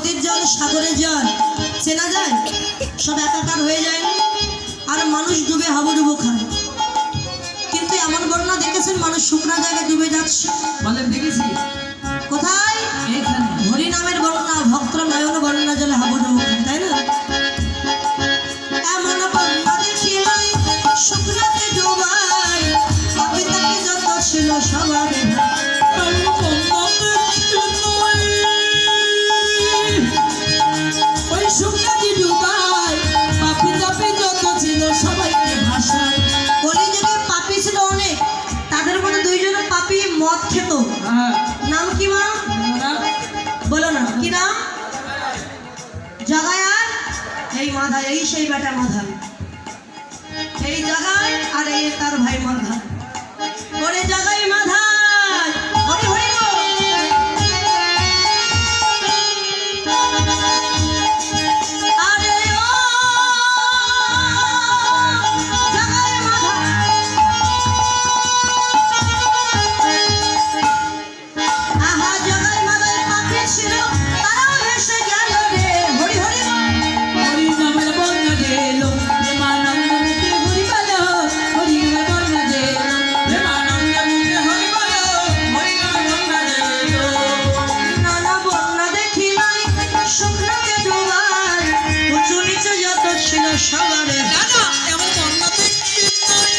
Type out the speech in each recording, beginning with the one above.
নদীর জল সাগরের জল চেনা যায়, সব একাকার হয়ে যায় আর মানুষ ডুবে হাবুডুবু খায়। কিন্তু এমন বর্ণনা দেখেছেন মানুষ শুকনা জায়গায় ডুবে যাচ্ছে? বলেন দেখেছি কোথায়? এইখানে হরি নামের বর্ণনা, ভক্ত নয়ন বর্ণনা জলে হাবুডুবু খায়, তাই না? এমন বর্ণনা দেখিলাই শুকনাতে ডুবাই, পাপি তাপি যত ছিল সবার ওই শুকনাতে ডুবাই, পাপি তাপি যত ছিল সবাইকে ভাসায়। কলিযুগে পাপি ছিল অনেক, তাদের মধ্যে দুইজন পাপি মদ খেত। নাম কি মা? বলো না কি নাম? জগায় আর এই মাধা, এই সেই বেটা মাধা, এই জগায় আর এই তার ভাই মাধা। ওরে জগাই মাধা, হরি হরি বল। আরে ও জগাই মাধা, আহা জগাই মাধায় পাপি ছিল, তারাও হেসে গেল রে, হরি হরি বল। হরি নামের বর্ণনা গেল প্রেমানন্দ মুখে হরি বলো, হরি নামের বর্ণনা গেল প্রেমানন্দ মুখে হরি বলো, হরি নামের বর্ণনা গেল। নানা বন্যা দেখিলাই শুকনাতে ডুবাই, উঁচু নিচু যত ছিল সবারে দাদা এমন বর্ণনা দেখি নাই,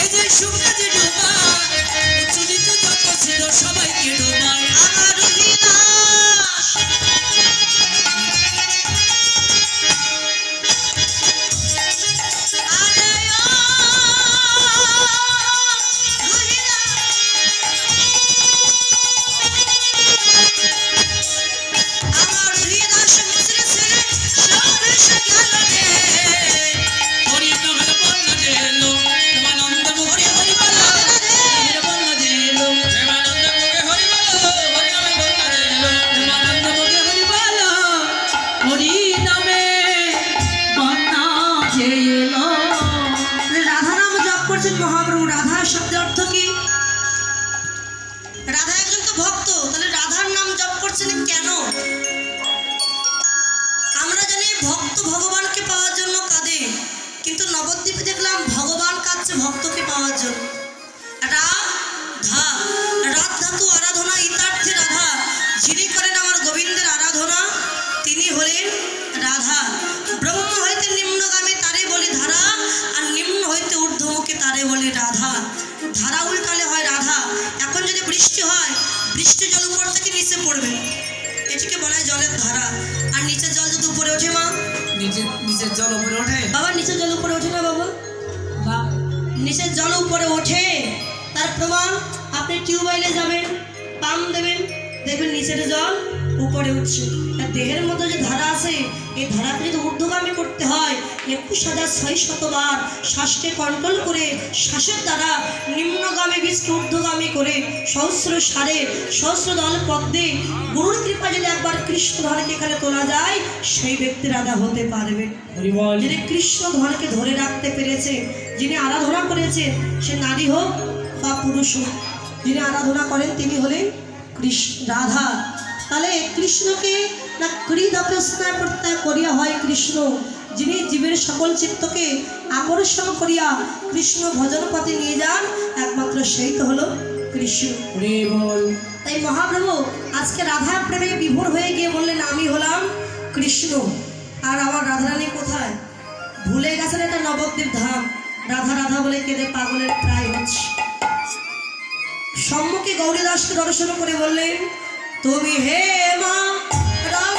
এই যে শুকনাতে ডুবাই, উঁচু নিচু যত ছিল সবাইকে ডুবাই। আমার হৃদাস। আরে ও আমার হৃদাস মুচড়ে ছেড়ে সব এসে গেল রে, হরি নামের বর্ণনা গেল প্রেমানন্দ মুখে হরি বলো, হরি নামের বর্ণনা গেল প্রেমানন্দ মুখে হরি বলো, হরি নামের বর্ণনা গেল প্রেমানন্দ মুখে হরি বলো, হরি নামে বর্ণনা গেল। রাধা নাম জপ করছেন মহাপ্রভু। রাধা শব্দের অর্থ কি? রাধা একজন তো ভক্ত, তাহলে রাধার নাম জপ করছেন কেন? আমরা জানি ভক্ত ভগবানকে পাওয়ার জন্য কাঁদে, কিন্তু নবদ্বীপে দেখলাম ভগবান কাঁদছে ভক্তকে পাওয়ার জন্য। রাধা, রাত ধাতু আরাধনা ইতার্থে রাধা, যিনি করেন আমার গোবিন্দের আরাধনা তিনি হলেন রাধা। ব্রহ্ম হইতে নিম্নগামী তারে বলি ধারা, আর নিম্ন হইতে ঊর্ধ্বমুখী তারে বলি রাধা। ধারা উল্টালে হয় রাধা। এখন যদি বৃষ্টি হয়, বৃষ্টি জল উপর থেকে নিচে পড়বে, এটিকে বলা হয় জলের ধারা। আর নিচের জল যদি উপরে ওঠে মা, নিচের জল উপরে ওঠে বাবা নিচের জল উপরে ওঠে না বাবা? বা নিচের জল উপরে ওঠে, তার প্রমাণ আপনি টিউবওয়েলে যাবেন, পাম্প দেবেন, দেখবেন নিচের জল উপরে উঠছে। আর দেহের মধ্যে যে ধারা আছে, এই ধারাকে যদি ঊর্ধ্বগামী করতে হয় 21,600 বার শ্বাসকে কন্ট্রোল করে, শ্বাসের দ্বারা নিম্নগামী বীজকে ঊর্ধ্বগামী করে সহস্র সারে সহস্র দল পদ্মে গুরুর কৃপা যদি একবার কৃষ্ণ ধনকে এখানে তোলা যায়, সেই ব্যক্তি রাধা হতে পারবে। হরি বল। যিনি কৃষ্ণ ধনকে ধরে রাখতে পেরেছে, যিনি আরাধনা করেছেন, সে নারী হোক বা পুরুষ হোক, যিনি আরাধনা করেন তিনি হলেন কৃষ্ণ রাধা। তাহলে কৃষ্ণকে না কৃদপ্রস্থায় প্রত্যয় করিয়া হয় কৃষ্ণ, যিনি জীবের সকল চিত্তকে আকর্ষণ করিয়া কৃষ্ণ ভজন পথে নিয়ে যান, একমাত্র সেই তো হলো কৃষ্ণ। হরি বল। তাই মহাপ্রভু আজকে রাধা প্রেমে বিভোর হয়ে গিয়ে বললেন আমি হলাম কৃষ্ণ, আর আমার রাধারানী কোথায়? ভুলে গেছেন এটা নবদ্বীপ ধাম। রাধা রাধা বলে কেঁদে পাগলের প্রায় হচ্ছে। সম্মুখে গৌরীদাসকে দর্শন করে বললেন তুমি হে মা রাম